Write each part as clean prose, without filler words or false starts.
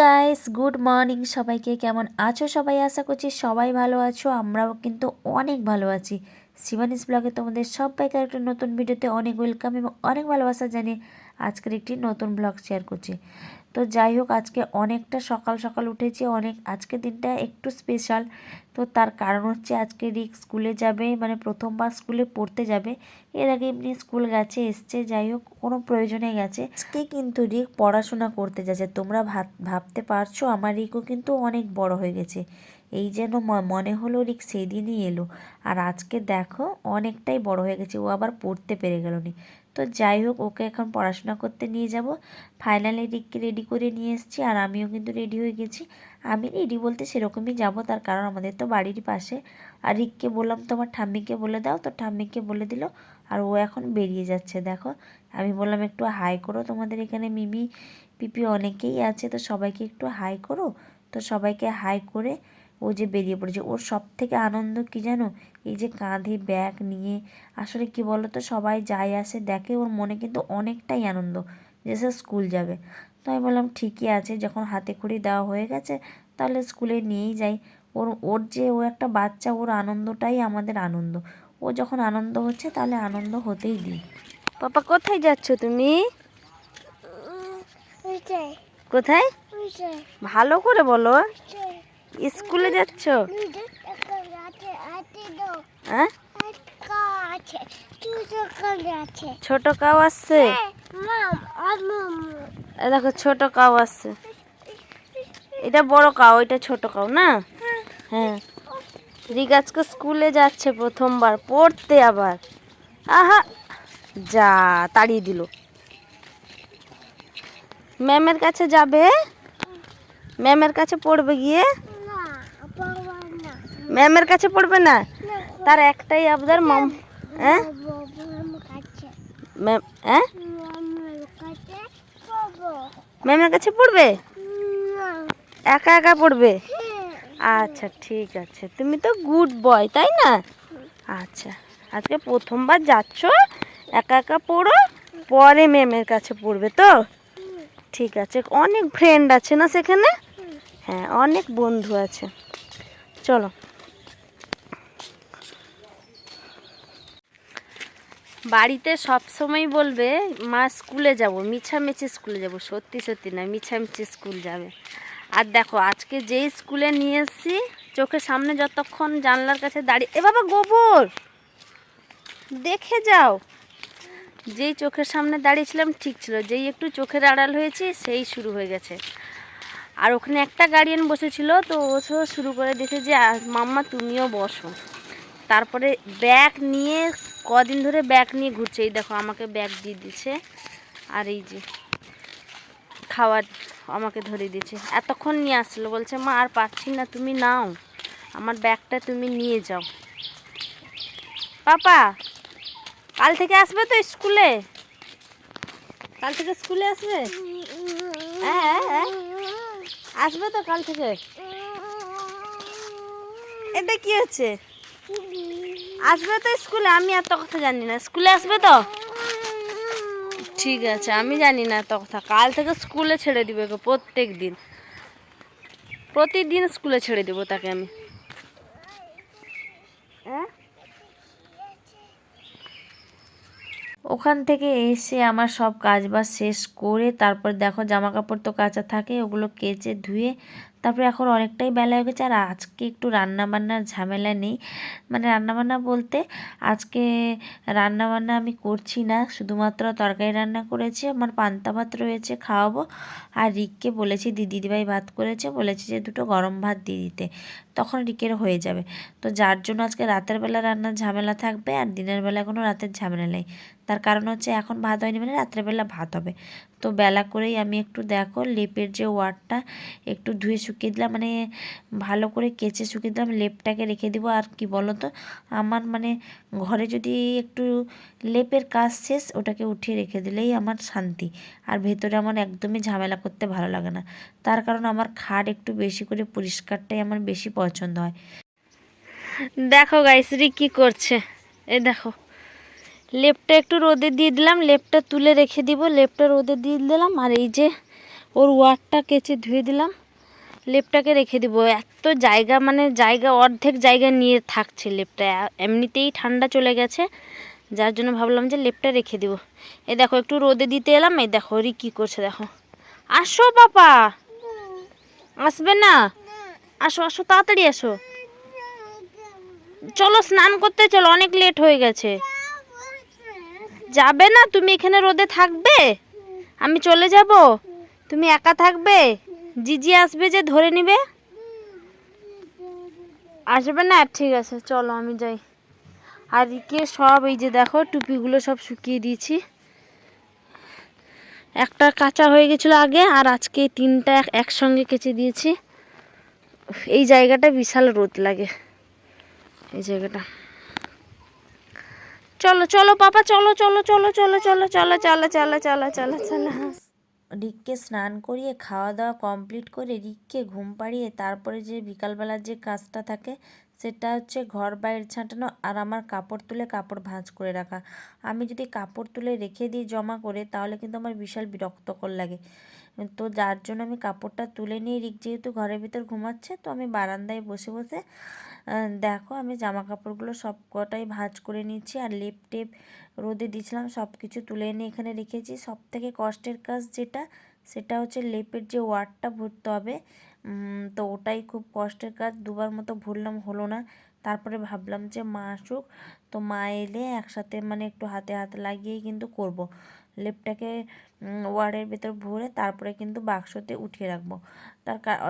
Guys, good morning সবাইকে। কেমন আছো সবাই? আশা করছি সবাই ভালো আছো। আমরাও কিন্তু অনেক ভালো আছি। শিবানীস ব্লগে তোমাদের সবাইকে একটা নতুন ভিডিওতে অনেক ওয়েলকাম এবং অনেক ভালোবাসা জানিয়ে আজকের একটি নতুন ব্লগ শেয়ার করছি। তো যাই হোক, আজকে অনেকটা সকাল সকাল উঠেছি। আজকের দিনটা একটু স্পেশাল। তো তার কারণ হচ্ছে আজকে রিক স্কুলে যাবে, মানে প্রথমবার স্কুলে পড়তে যাবে। এর আগে এমনি স্কুল গেছে এসছে, যাই হোক কোনো প্রয়োজনে গেছে। আজকে কিন্তু রিক পড়াশোনা করতে যাচ্ছে। তোমরা ভাবতে পারছো আমার রিকও কিন্তু অনেক বড় হয়ে গেছে। এই যেন মনে হলো রিক সেদিনই এলো, আর আজকে দেখো অনেকটাই বড় হয়ে গেছে। ও আবার পড়তে পেরে গেল নি। তো যাই হোক, ওকে এখন পড়াশোনা করতে নিয়ে যাব। ফাইনালি রিককে রেডি করে নিয়ে এসেছি, আর আমিও কিন্তু রেডি হয়ে গেছি। আমি রেডি বলতে সেরকমই যাব, তার কারণ আমাদের তো বাড়ির পাশে। আর রিককে বললাম তোমার ঠাম্মিকে বলে দাও, তো ঠাম্মিকে বলে দিল। আর ও এখন বেরিয়ে যাচ্ছে। দেখো, আমি বললাম একটু হাই করো, তোমাদের এখানে মিমি পিপি অনেকেই আছে, তো সবাইকে একটু হাই করো। তো সবাইকে হাই করে ও যে বেরিয়ে পড়েছে। ওর সব থেকে আনন্দ কি জানো? এই যে কাঁধে ব্যাগ নিয়ে, আসলে কি বলো তো, সবাই যায় আসে দেখে, ওর মনে কিন্তু অনেকটাই আনন্দ যে সে স্কুল যাবে। তো আমি বললাম ঠিকই আছে, যখন হাতে খড়ি দেওয়া হয়ে গেছে তাহলে স্কুলে নিয়েই যাই। ও একটা বাচ্চা, ওর আনন্দটাই আমাদের আনন্দ। ও যখন আনন্দ হচ্ছে তাহলে আনন্দ হতেই দিই। পাপা কোথায় যাচ্ছ তুমি? কোথায়? ভালো করে বলো। স্কুলে যাচ্ছ? হ্যাঁ, ছোট কাউ আসছে। দেখো ছোট কাউ আসছে। এটা বড় কাউ, এটা ছোট কাউ না? হ্যাঁ, রিক আজকে স্কুলে যাচ্ছে প্রথমবার পড়তে। আবার আহা, যা তাড়িয়ে দিল। ম্যামের কাছে যাবে, ম্যামের কাছে পড়বে গিয়ে। ম্যামের কাছে পড়বে না, তার একটাই আবদার মাম। হ্যাঁ ম্যাম, হ্যাঁ ম্যামের কাছে পড়বে, একা একা পড়বে। আচ্ছা ঠিক আছে, তুমি তো গুড বয় তাই না? আচ্ছা, আজকে প্রথমবার যাচ্ছ, একা একা পড়ো, পরে ম্যামের কাছে পড়বে তো। ঠিক আছে, অনেক ফ্রেন্ড আছে না সেখানে? হ্যাঁ, অনেক বন্ধু আছে। চলো। বাড়িতে সব সময় বলবে মা স্কুলে যাব, মিছামিছি স্কুলে যাব। সত্যি সত্যি না, মিছামিছি স্কুল যাবে। আর দেখো আজকে যেই স্কুলে নিয়ে এসেছি, চোখের সামনে যতক্ষণ জানলার কাছে দাঁড়িয়ে, এ বাবা গোবর দেখে যাও। যেই চোখের সামনে দাঁড়িয়েছিলাম ঠিক ছিল, যেই একটু চোখের আড়াল হয়েছি সেই শুরু হয়ে গেছে। আর ওখানে একটা গার্ডিয়ান বসেছিল, তো ও শুরু করে দিয়েছে যে মাম্মা তুমিও বসো। তারপরে ব্যাগ নিয়ে, কদিন ধরে ব্যাগ নিয়ে ঘুরছে। এই দেখো আমাকে ব্যাগ দিয়ে দিচ্ছে, আর এই যে খাবার আমাকে ধরে দিয়েছে। এতক্ষণ নিয়ে আসছিলো, বলছে মা আর পারছি না, তুমি নাও আমার ব্যাগটা, তুমি নিয়ে যাও। পাপা কাল থেকে আসবে তো স্কুলে? কাল থেকে স্কুলে আসবে? হ্যাঁ হ্যাঁ, আসবে তো কাল থেকে? এটা কি হচ্ছে? আসবে তো স্কুলে? আমি এত কথা জানি না, স্কুলে আসবে তো? ঠিক আছে, আমি জানি না এত কথা। কাল থেকে স্কুলে ছেড়ে দিবে, প্রতিদিন স্কুলে ছেড়ে দেবো তাকে আমি। হ্যাঁ, ওখান থেকে এসে আমার সব কাজ বাজ শেষ করে, তারপর দেখো জামা কাপড় তো কাচা থাকে, ওগুলো কেচে ধুয়ে তারপরে এখন অনেকটাই বেলা হয়ে গেছে। আর আজকে একটু রান্নাবান্নার ঝামেলা নেই, মানে রান্নাবান্না বলতে আজকে রান্নাবান্না আমি করছি না, শুধুমাত্র তরকারি রান্না করেছি, আমার পান্তা ভাত রয়েছে খাওয়াবো। আর রিককে বলেছি, দিদিভাই ভাত করেছে, বলেছি যে দুটো গরম ভাত দিয়ে দিতে, তখন রিকের হয়ে যাবে। তো যার জন্য আজকে রাতের বেলা রান্নার ঝামেলা থাকবে, আর দিনের বেলা কোনো রাতের ঝামেলা নেই। তার কারণ হচ্ছে এখন ভাত হয়নি, মানে রাত্রেবেলা ভাত হবে। তো বেলা করেই আমি একটু দেখো লেপের যে ওয়ারটা একটু ধুয়ে শুকিয়ে দিলাম, মানে ভালো করে কেচে শুকিয়ে দিলাম, লেপটাকে রেখে দিব। আর কি বলো তো, আমার মানে ঘরে যদি একটু লেপের কাজ শেষ, ওটাকে উঠিয়ে রেখে দিলেই আমার শান্তি। আর ভেতরে আমার একদমই ঝামেলা করতে ভালো লাগে না, তার কারণ আমার খাট একটু বেশি করে পরিষ্কারটাই আমার বেশি পছন্দ হয়। দেখো গাইসরি কি করছে, এই দেখো লেপটা একটু রোদে দিয়ে দিলাম, লেপটা তুলে রেখে দিব, লেপটা রোদে দিয়ে দিলাম। আর এই যে ওর ওয়ারটা কেচে ধুয়ে দিলাম, লেপটাকে রেখে দিব। এত জায়গা মানে জায়গা অর্ধেক জায়গা নিয়ে থাকছে লেপটা, এমনিতেই ঠান্ডা চলে গেছে, যার জন্য ভাবলাম যে লেপটা রেখে দিব। এই দেখো একটু রোদে দিতে এলাম, এই দেখো রি কী করছে দেখো। আসো পাপা, আসবে না? আসো আসো তাড়াতাড়ি আসো, চলো স্নান করতে চলো, অনেক লেট হয়ে গেছে। যাবে না তুমি, এখানে রোদে থাকবে, আমি চলে যাব, তুমি একা থাকবে, জিজি আসবে যে ধরে নিবে। আসবে না? ঠিক আছে চলো আমি যাই। আর রিকে সব এই যে দেখো টুপিগুলো সব শুকিয়ে দিয়েছি, একটা কাঁচা হয়ে গেছিলো আগে, আর আজকে তিনটা একসঙ্গে কেচে দিয়েছি। এই জায়গাটা বিশাল রোদ লাগে, এই জায়গাটা। চলো চলো পাপা, চলো চলো চলো চলো চলো চলো চলো চলো চলো চলো চলো। রিককে স্নান করিয়ে খাওয়া দাওয়া কমপ্লিট করে রিককে ঘুম পাড়িয়ে তারপরে যে বিকালবেলার যে কাজটা থাকে সেটা হচ্ছে ঘর বাইরে ছাঁটানো আর আমার কাপড় তুলে কাপড় ভাঁজ করে রাখা। আমি যদি কাপড় তুলে রেখে দিই জমা করে তাহলে কিন্তু আমার বিশাল বিরক্তকর লাগে। তো যার জন্য আমি কাপড়টা তুলে নিয়ে রিক যেহেতু ঘরের ভিতর ঘুমাচ্ছে তো আমি বারান্দায় বসে বসে দেখো আমি জামা কাপড়গুলো সব কটাই ভাঁজ করে নিচ্ছি আর লেপ টেপ রোদে দিয়েছিলাম সব কিছু তুলে এনে এখানে রেখেছি। সব থেকে কষ্টের কাজ যেটা সেটা হচ্ছে লেপের যে ওয়ারটা ভরতে হবে, তো ওটাই খুব কষ্টের কাজ। দুবার মতো ভরলাম, হলো না। তারপরে ভাবলাম যে মা আসুক, তো মা এলে একসাথে মানে একটু হাতে হাত লাগিয়েই কিন্তু করব। লেপটাকে ওয়ারের ভেতর ভরে তারপরে কিন্তু বাক্সতে উঠিয়ে রাখবো।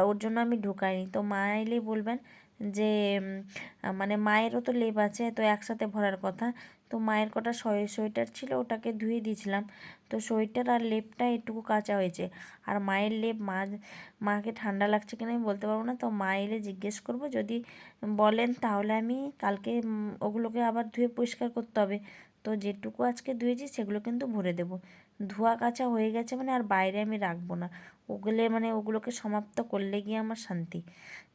ওর জন্য আমি ঢুকাইনি। তো মা এলেই বলবেন যে মানে মায়েরও তো লেপ আছে, তো একসাথে ভরার কথা। তো মায়ের কটা সোয়েটার ছিল ওটাকে ধুয়ে দিয়েছিলাম, তো সোয়েটার আর লেপটা একটুকু কাঁচা হয়েছে। আর মায়ের লেপ মাকে ঠান্ডা লাগছে কিনা আমি বলতে পারবো না, তো মা এলে জিজ্ঞেস করবো, যদি বলেন তাহলে আমি কালকে ওগুলোকে আবার ধুয়ে পরিষ্কার করতে হবে। তো যেটুকু আজকে ধুয়েছি সেগুলো কিন্তু ভরে দেবো। ধোয়া কাচা হয়ে গেছে মানে আর বাইরে আমি রাখবো না, ওগুলোকে সমাপ্ত করলে গিয়ে আমার শান্তি।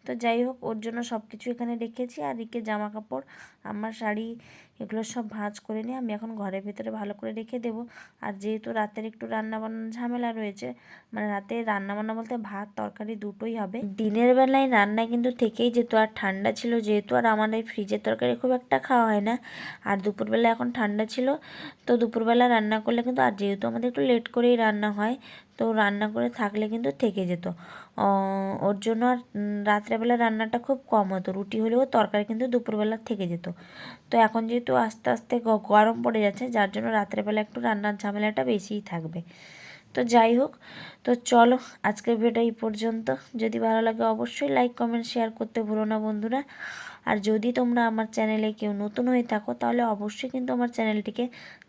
তো যাই হোক, ওর জন্য সব কিছু এখানে রেখেছি। আর রিকে জামা কাপড়, আমার শাড়ি, এগুলো সব ভাঁজ করে নিয়ে আমি এখন ঘরের ভিতরে ভালো করে রেখে দেবো। আর যেহেতু রাতের একটু রান্নাবান্নার ঝামেলা রয়েছে, মানে রাতে রান্নাবান্না বলতে ভাত তরকারি দুটোই হবে। দিনের বেলায় রান্না কিন্তু থেকেই যেত, আর ঠান্ডা ছিল যেহেতু, আর আমাদের ফ্রিজের তরকারি খুব একটা খাওয়া হয় না। আর দুপুরবেলা এখন ঠান্ডা ছিল, তো দুপুরবেলা রান্না করলে কিন্তু, আর যেহেতু আমাদের একটু লেট করেই রান্না হয়, তো রান্না করে থাকলে কিন্তু থেকে যেত। ওর জন্য আর রাত্রেবেলা রান্নাটা খুব কম হতো, রুটি হলেও তরকারি কিন্তু দুপুরবেলা থেকে যেত। তো এখন যেহেতু আস্তে আস্তে গরম পড়ে যাচ্ছে, যার জন্য রাত্রেবেলা একটু রান্নার ঝামেলাটা বেশিই থাকবে। তো যাই হোক, তো চলো আজকের ভিডিওটা এই পর্যন্ত। যদি ভালো লাগে অবশ্যই লাইক কমেন্ট শেয়ার করতে ভুলো না বন্ধুরা। আর যদি তোমরা আমার চ্যানেলে কেউ নতুন হয়ে থাকো তাহলে অবশ্যই কিন্তু আমার চ্যানেলটিকে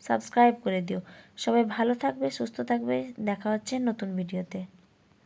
সাবস্ক্রাইব করে দিও। সবাই ভালো থাকবে, সুস্থ থাকবে, দেখা হচ্ছে নতুন ভিডিওতে।